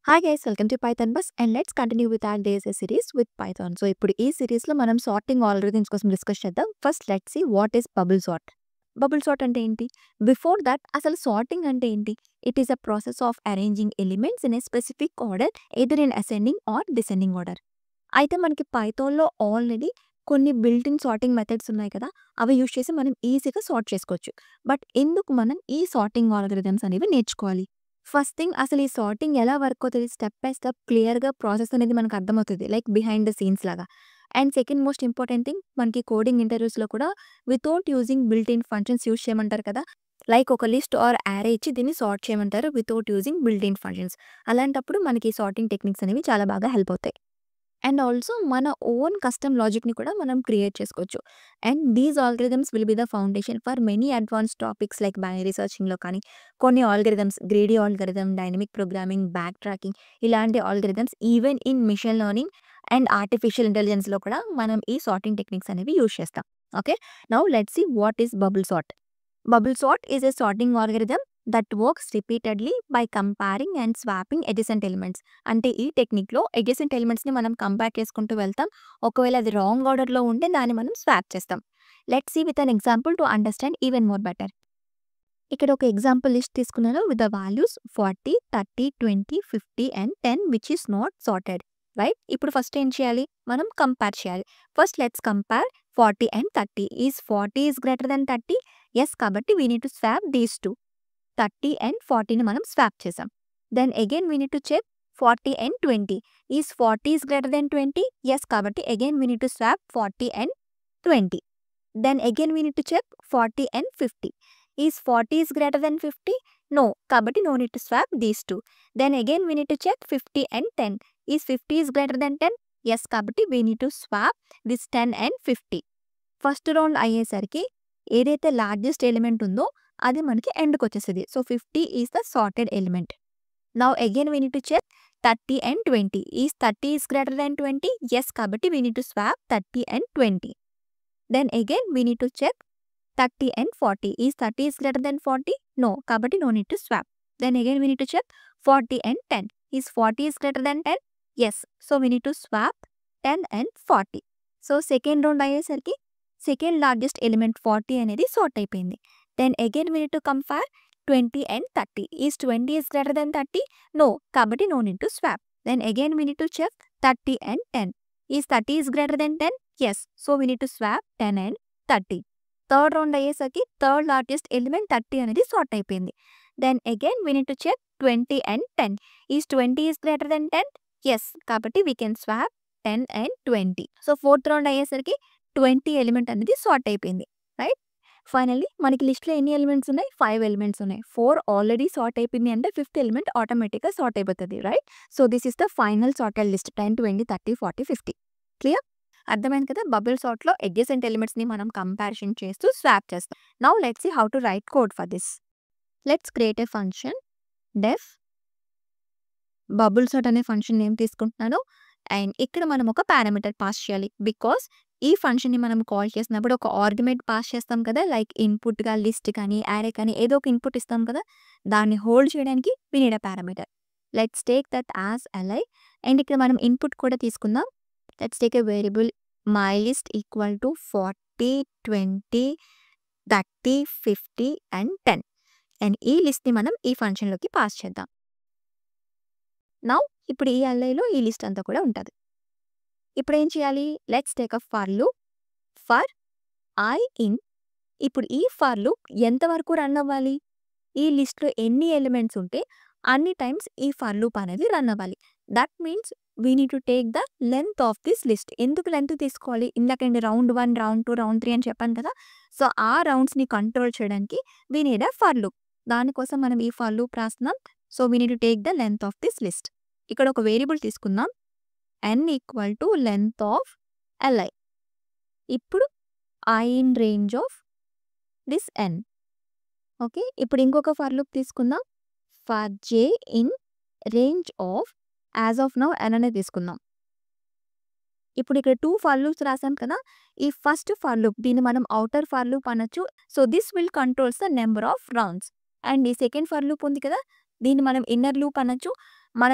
Hi guys, welcome to Python Bus and let's continue with our days series with Python. So ఇప్పుడు ఈ series లో మనం sorting algorithms కోసం discuss చేద్దాం. First let's see what is bubble sort. Bubble sort అంటే ఏంటి? Before that అసలు sorting అంటే ఏంటి? It is a process of arranging elements in a specific order either in ascending or descending order. అయితే మనకి పైథాన్లో ఆల్రెడీ కొన్ని బిల్ట్ ఇన్ సార్టింగ్ మెథడ్స్ ఉన్నాయి కదా, అవి యూజ్ చేసి మనం ఈజీగా సార్ట్ చేసుకోవచ్చు. బట్ ఎందుకు మనం ఈ సార్టింగ్ ఆల్గరిథమ్స్ అనేవి నేర్చుకోవాలి? ఫస్ట్ థింగ్ అసలు ఈ సార్టింగ్ ఎలా వర్క్ అవుతుంది, స్టెప్ బై స్టెప్ క్లియర్గా ప్రాసెస్ అనేది మనకు అర్థమవుతుంది, లైక్ బిహైండ్ ద సీన్స్ లాగా. And second most important thing, మనకి కోడింగ్ ఇంటర్వ్యూస్లో కూడా without using built in functions use చేయమంటారు కదా, లైక్ ఒక లిస్ట్ ఆర్ యారే ఇచ్చి దీన్ని సార్ట్ చేయమంటారు without using built in functions. అలాంటప్పుడు మనకి సార్టింగ్ టెక్నిక్స్ అనేవి చాలా బాగా హెల్ప్ అవుతాయి. అండ్ ఆల్సో మన ఓన్ కస్టమ్ లాజిక్ని కూడా మనం క్రియేట్ చేసుకోవచ్చు. And these algorithms will be the foundation for many advance topics like binary సర్చింగ్లో కానీ కొన్ని algorithms, greedy algorithm, dynamic programming, backtracking, ఇలాంటి algorithms even in machine learning and artificial ఇంటెలిజెన్స్లో కూడా మనం ఈ సార్టింగ్ టెక్నిక్స్ అనేవి యూజ్ చేస్తాం. Okay, now let's see what is bubble sort. Bubble sort is a sorting algorithm that works repeatedly by comparing and swapping adjacent elements. అంటే ఈ టెక్నిక్లో adjacent ఎలిమెంట్స్ని మనం compare చేసుకుంటూ వెళ్తాం. ఒకవేళ అది రాంగ్ ఆర్డర్లో ఉంటే దాన్ని మనం స్వాప్ చేస్తాం. Let's see with an example to understand even more better. ఇక్కడ ఒక ఎగ్జాంపుల్ లిస్ట్ తీసుకున్నాను with the values 40, 30, 20, 50 and 10 which is not sorted. Right, ఇప్పుడు ఫస్ట్ ఏం చేయాలి, మనం కంపేర్ చేయాలి. First let's compare 40 and 30. Is 40 is greater than 30? Yes, కాబట్టి we need to swap these two. 30 and 40ని మనం స్వాప్ చేసాం. Then again we need to check 40 and 20. Is 40 is greater than 20? Yes, కాబట్టి again we need to swap 40 and 20. Then again we need to check 40 and 50. Is 40 is greater than 50? No, కాబట్టి no need to swap these two. Then again we need to check 50 and 10. Is 50 is greater than 10? Yes, కాబట్టి we need to swap this 10 and 50. First round అయ్యేసరికి ఏదైతే largest element ఉందో అది మనకి ఎండ్కి వచ్చేస్తుంది. So 50 is the sorted element. Now again we need to check 30 and 20. Is 30 is greater than 20? Yes, కాబట్టి we need to swap 30 and 20. Then again we need to check 30 and 40. Is 30 is greater than 40? No, కాబట్టి no need to swap. Then again we need to check 40 and 10. Is 40 is greater than 10? Yes, so we need to swap 10 and 40. So second round అయ్యేసరికి second largest element 40 అనేది sort అయిపోయింది. Then again we need to compare 20 and 30. Is 20 is greater than 30? No, కాబట్టి no need to swap. Then again we need to check 30 and 10. Is 30 is greater than 10? Yes, so we need to swap 10 and 30. Third round అయ్యేసరికి third largest element 30 అనేది sort అయిపోయింది. Then again we need to check 20 and 10. Is 20 is greater than 10? Yes, కాబట్టి we can swap 10 and 20. So fourth round అయ్యేసరికి 20 element అనేది sort అయిపోయింది. Right, finally మనకి లిస్ట్లో ఎన్ని ఎలిమెంట్స్ ఉన్నాయి? 5 ఎలిమెంట్స్ ఉన్నాయి. 4 ఆల్రెడీ సార్ట్ అయిపోయింది అంటే 5th ఎలిమెంట్ ఆటోమేటిక్గా సార్ట్ అయిపోతుంది. Right, so this is the final sorted list 10, 20, 30, 40, 50. Clear? అర్థమైంది కదా, బబుల్ సార్ట్లో అడ్జసెంట్ ఎలిమెంట్స్ని మనం కంపారిజన్ చేస్తూ స్వాప్ చేస్తాం. Now let's see how to write code for this. Let's create a function def bubble sort అనే function name తీసుకుంటున్నాను. And ఇక్కడ మనం ఒక పారామీటర్ పాస్ చేయాలి, బికాస్ ఈ ఫంక్షన్ని మనం కాల్ చేసినప్పుడు ఒక ఆర్గ్యుమెంట్ పాస్ చేస్తాం కదా, లైక్ ఇన్పుట్గా లిస్ట్ కానీ యారే కానీ ఏదో ఒక ఇన్పుట్ ఇస్తాం కదా, దాన్ని హోల్డ్ చేయడానికి we need a parameter. Let's take that as li. And ఇక్కడ మనం ఇన్పుట్ కూడా తీసుకుందాం. Let's take a variable my list equal to 40, 20, 30, 50 and 10. And ఈ లిస్ట్ని మనం ఈ ఫంక్షన్లోకి పాస్ చేద్దాం. నౌ ఇప్పుడు ఈ అల్లైలో ఈ లిస్ట్ అంతా కూడా ఉంటుంది. ఇప్పుడు ఏం చేయాలి? Let's take a for loop for I in. ఇప్పుడు ఈ ఫర్ లూప్ ఎంతవరకు రన్ అవ్వాలి? ఈ లిస్ట్లో ఎన్ని ఎలిమెంట్స్ ఉంటే అన్ని టైమ్స్ ఈ ఫర్ లూప్ అనేది రన్ అవ్వాలి. That means we need to take the length of this list. ఎందుకు లెంత్ తీసుకోవాలి? ఇందాకండి రౌండ్ 1, రౌండ్ 2, రౌండ్ 3 అని చెప్పాను కదా, సో ఆ రౌండ్స్ని కంట్రోల్ చేయడానికి we need a for loop. దానికోసం మనం ఈ ఫర్ లూప్ రాస్తున్నాం. So we need to take the length of this list. ఇక్కడ ఒక వేరియబుల్ తీసుకుందాం, n equal to length of li. ఇప్పుడు i in range of this n. Okay, ఇప్పుడు ఇంకొక ఫర్ లూప్ తీసుకుందాం, for j in range of as of now n అనేది తీసుకుందాం. ఇప్పుడు ఇక్కడ 2 ఫర్ లూప్స్ రాసాం కదా, ఈ ఫస్ట్ ఫర్ లూప్ దీన్ని మనం అవుటర్ ఫర్ లూప్ అనొచ్చు. So this will controls the number of rounds. And ఈ సెకండ్ ఫర్ లూప్ ఉంది కదా, దీన్ని మనం ఇన్నర్ లూప్ అనొచ్చు. మన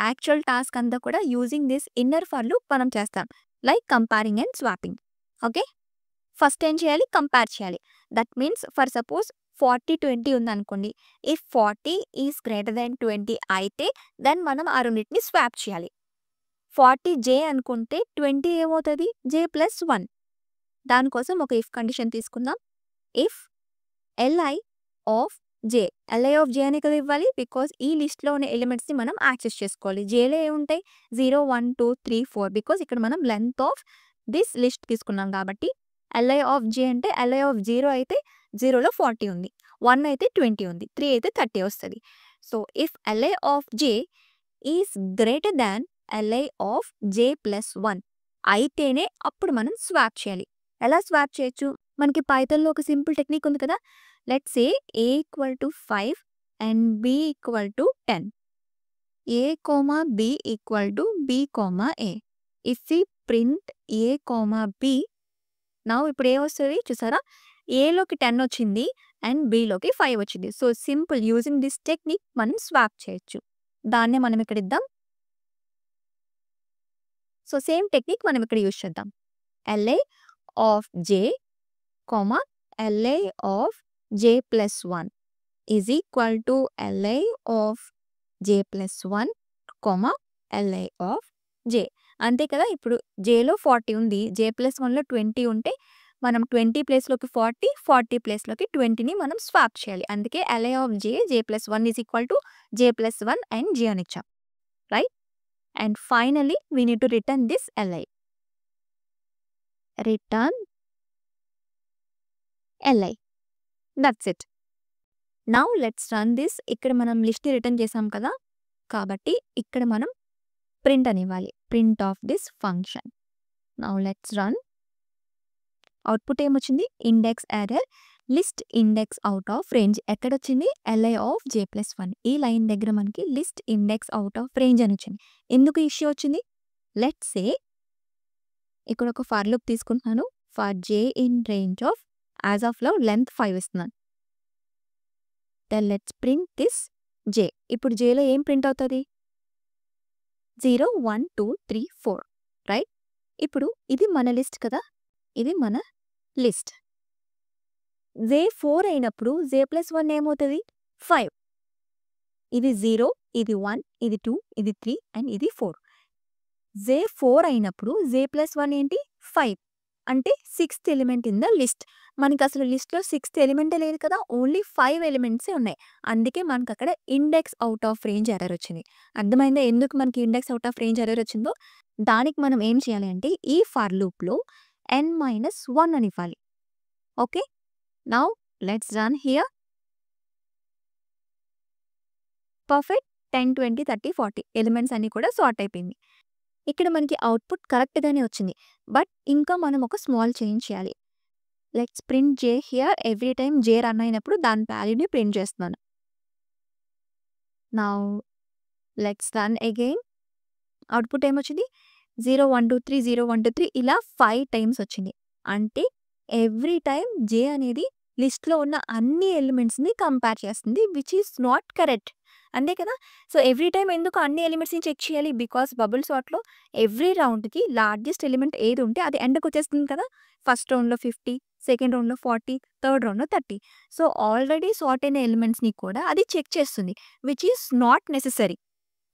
యాక్చువల్ టాస్క్ అంతా కూడా using this inner for loop మనం చేస్తాం. Like comparing and swapping. Okay. First ఏం చేయాలి? కంపేర్ చేయాలి. దట్ మీన్స్ ఫర్ సపోజ్ 40, 20 ఉందనుకోండి. ఇఫ్ 40 ఈజ్ గ్రేటర్ దాన్ 20 అయితే దెన్ మనం ఆ రెండిటిని స్వాప్ చేయాలి. 40 జే అనుకుంటే 20 ఏమవుతుంది? J plus 1. దానికోసం ఒక ఇఫ్ కండిషన్ తీసుకుందాం. If LI of J, LI of J అనే కదా ఇవ్వాలి, బికాస్ ఈ లిస్ట్లో ఉన్న ఎలిమెంట్స్ని మనం యాక్సెస్ చేసుకోవాలి. జేలో ఏముంటాయి? 0, 1, 2, 3, 4 బికాస్ ఇక్కడ మనం లెంత్ ఆఫ్ దిస్ లిస్ట్ తీసుకున్నాం కాబట్టి ఎల్ఐ ఆఫ్ జే అంటే ఎల్ఐ ఆఫ్ 0 అయితే 0లో 40 ఉంది, 1 అయితే 20 ఉంది, 3 అయితే 30 వస్తుంది. So if LI of J is greater than LI of J plus 1 అయితేనే అప్పుడు మనం స్వాప్ చేయాలి. ఎలా స్వాప్ చేయొచ్చు? మనకి పైథాన్లో ఒక సింపుల్ టెక్నిక్ ఉంది కదా. Let's say a = 5 and b = 10. a, b = b, a. If we print a, b, now ఇప్పుడు ఏ వస్తుంది చూసారా? ఏలోకి 10 వచ్చింది అండ్ బీలోకి 5 వచ్చింది. So simple using this technique మనం స్వాప్ చేయొచ్చు. దాన్నే మనం ఇక్కడ ఇద్దాం. సో సేమ్ టెక్నిక్ మనం ఇక్కడ యూజ్ చేద్దాం. LI of J, LI of J plus 1 is equal to LI of J plus 1, LI of J. అంతే కదా. ఇప్పుడు జేలో 40 ఉంది, జే ప్లస్ 1లో 20 ఉంటే మనం 20 ప్లేస్లోకి 40, 40 ప్లేస్లోకి 20ని మనం స్వాప్ చేయాలి. అందుకే LI of J, J plus 1 is equal to J plus 1 and J అని ఇచ్చాం, right? And finally we need to return this LI. Return LI. That's it. Now let's run this. ఇక్కడ మనం లిస్ట్ రిటర్న్ చేసాం కదా, కాబట్టి ఇక్కడ మనం print అని ఇవ్వాలి. Print of this function. Now let's run. Output ఏమొచ్చింది? Index error, list index out of range. ఎక్కడొచ్చింది? LI of J plus 1. ఈ లైన్ దగ్గర మనకి list index out of range అని వచ్చింది. ఎందుకు ఇష్యూ వచ్చింది? లెట్స్ సే ఇక్కడ ఒక ఫర్ లూప్ తీసుకుంటున్నాను. For J in range of, as of లో లెంత్ 5 ఇస్తున్నాను. Then let's print this J. ఇప్పుడు జేలో ఏం ప్రింట్ అవుతుంది? 0, 1, 2, 3, 4, రైట్? ఇప్పుడు ఇది మన లిస్ట్ కదా, ఇది మన లిస్ట్. జే 4 అయినప్పుడు జే ప్లస్ 1 ఏమవుతుంది? 5. ఇది 0, ఇది 1, ఇది 2, ఇది 3 అండ్ ఇది 4. జే 4 అయినప్పుడు జే ప్లస్ 1 ఏంటి? 5. అంటే 6th element in the list. మనకి అసలు లిస్ట్లో 6th ఎలిమెంటే లేదు కదా, ఓన్లీ 5 ఎలిమెంట్సే ఉన్నాయి. అందుకే మనకు అక్కడ index out of range error వచ్చింది. అర్థమైందా ఎందుకు మనకి index out of range error వచ్చిందో? దానికి మనం ఏం చేయాలి అంటే ఈ ఫర్ లూప్లో n-1 అని ఇవ్వాలి. Okay. Now let's run here. Perfect. 10, 20, 30, 40 elements అన్నీ కూడా సార్ట్ అయిపోయింది. ఇక్కడ మనకి అవుట్పుట్ కరెక్ట్గానే వచ్చింది, బట్ ఇంకా మనం ఒక స్మాల్ చేంజ్ చేయాలి. Let's print J here. Every time J run అయినప్పుడు దాని వాల్యూని ప్రింట్ చేస్తున్నాను. Now let's run again. Output ఏమొచ్చింది? 0, 1, 2, 3, 0, 1, 2, 3 ఇలా 5 టైమ్స్ వచ్చింది. అంటే ఎవ్రీ టైమ్ జే అనేది లిస్ట్లో ఉన్న అన్ని ఎలిమెంట్స్ని కంపేర్ చేస్తుంది, విచ్ ఈస్ నాట్ కరెక్ట్. అంతే కదా. సో ఎవ్రీ టైమ్ ఎందుకు అన్ని ఎలిమెంట్స్ని చెక్ చేయాలి? బికాస్ బబుల్ సార్ట్లో ఎవ్రీ రౌండ్కి లార్జెస్ట్ ఎలిమెంట్ ఏది ఉంటే అది ఎండ్కి వచ్చేస్తుంది కదా. ఫస్ట్ రౌండ్లో 50, సెకండ్ రౌండ్లో 40, థర్డ్ రౌండ్లో 30. సో ఆల్రెడీ సార్ట్ అయిన ఎలిమెంట్స్ని కూడా అది చెక్ చేస్తుంది, విచ్ ఈస్ నాట్ నెసెసరీ.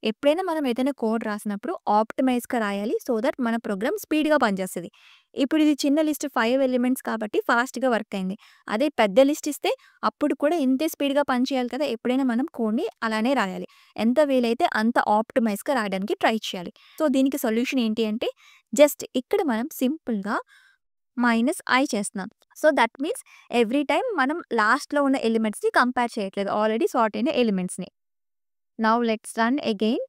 ఎప్పుడైనా మనం ఏదైనా కోడ్ రాసినప్పుడు ఆప్టిమైజ్గా రాయాలి, సో దట్ మన ప్రోగ్రామ్ స్పీడ్గా పనిచేస్తుంది. ఇప్పుడు ఇది చిన్న లిస్ట్ 5 ఎలిమెంట్స్ కాబట్టి ఫాస్ట్గా వర్క్ అయింది. అదే పెద్ద లిస్ట్ ఇస్తే అప్పుడు కూడా ఇంతే స్పీడ్గా పనిచేయాలి కదా. ఎప్పుడైనా మనం కోడ్ని అలానే రాయాలి, ఎంత వీలైతే అంత ఆప్టిమైజ్గా రాయడానికి ట్రై చేయాలి. సో దీనికి సొల్యూషన్ ఏంటి అంటే జస్ట్ ఇక్కడ మనం సింపుల్గా -i చేస్తున్నాం. So that means every time మనం లాస్ట్లో ఉన్న ఎలిమెంట్స్ని కంపేర్ చేయట్లేదు, ఆల్రెడీ సార్ట్ అయిన ఎలిమెంట్స్ని. Now let's run again.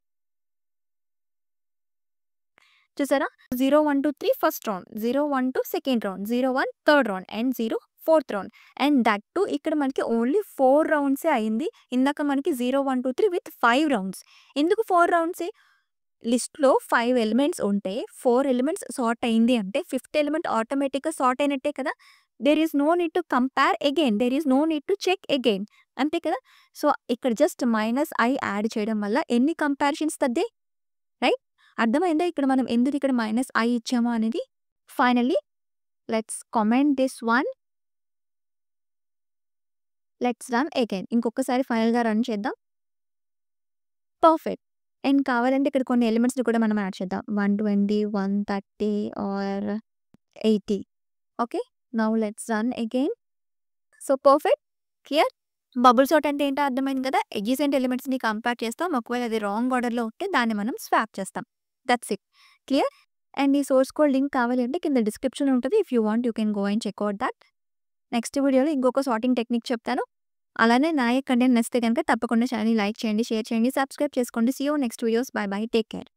చూసారా? 0, 1, 2, 3 first round, 0, 1, 2 second round, 0, 1 third round and 0 fourth round. And that too ఇక్కడ మనకి ఓన్లీ 4 రౌండ్సే అయింది. ఇందాక మనకి 0, 1, 2, 3 విత్ 5 రౌండ్స్. ఎందుకు 4 రౌండ్సే? లిస్ట్లో 5 ఎలిమెంట్స్ ఉంటే 4 ఎలిమెంట్స్ సార్ట్ అయింది అంటే 5th ఎలిమెంట్ ఆటోమేటిక్గా సార్ట్ అయినట్టే కదా. There is no need to compare again. There is no need to check again. అంతే కదా! సో, ఇక్కడ జస్ట్ -i యాడ్ చేయడం వల్ల ఎన్ని కంపారిజన్స్ తగ్గాయి? రైట్? అర్థమైందా ఇక్కడ మనం ఎందుకు ఇక్కడ -i ఇచ్చాము అనేది? Finally let's comment this one. Let's run again. ఇంకొకసారి ఫైనల్‌గా రన్ చేద్దాం. పర్ఫెక్ట్. అండ్ కావాలంటే ఇక్కడ కొన్ని ఎలిమెంట్స్‌ని కూడా మనం యాడ్ చేద్దాం. 120, 130 or 80. Okay. Now let's run again. So, perfect. Clear? Bubble sort అంటే ఏంటో అర్థమైంది కదా! అడ్జసెంట్ ఎలిమెంట్స్‌ని కంపేర్ చేస్తాం. ఒకవేళ అది రాంగ్ ఆర్డర్‌లో ఉంటే దాన్ని మనం స్వాప్ చేస్తాం. That's it. క్లియర్? అండ్ ఈ సోర్స్ కోడ్ లింక్ కావాలి అంటే కింద డిస్క్రిప్షన్‌లో ఉంటది. If you want you can go and check out that. Next వీడియోలో ఇంకొక సార్టింగ్ టెక్నిక్ చెప్తాను. అలానే నా కంటెంట్ నచ్చితే గనుక తప్పకుండా ఛానెల్‌ని లైక్ చేయండి, షేర్ చేయండి, సబ్స్క్రైబ్ చేసుకోండి. See you next videos. Bye bye. Take care.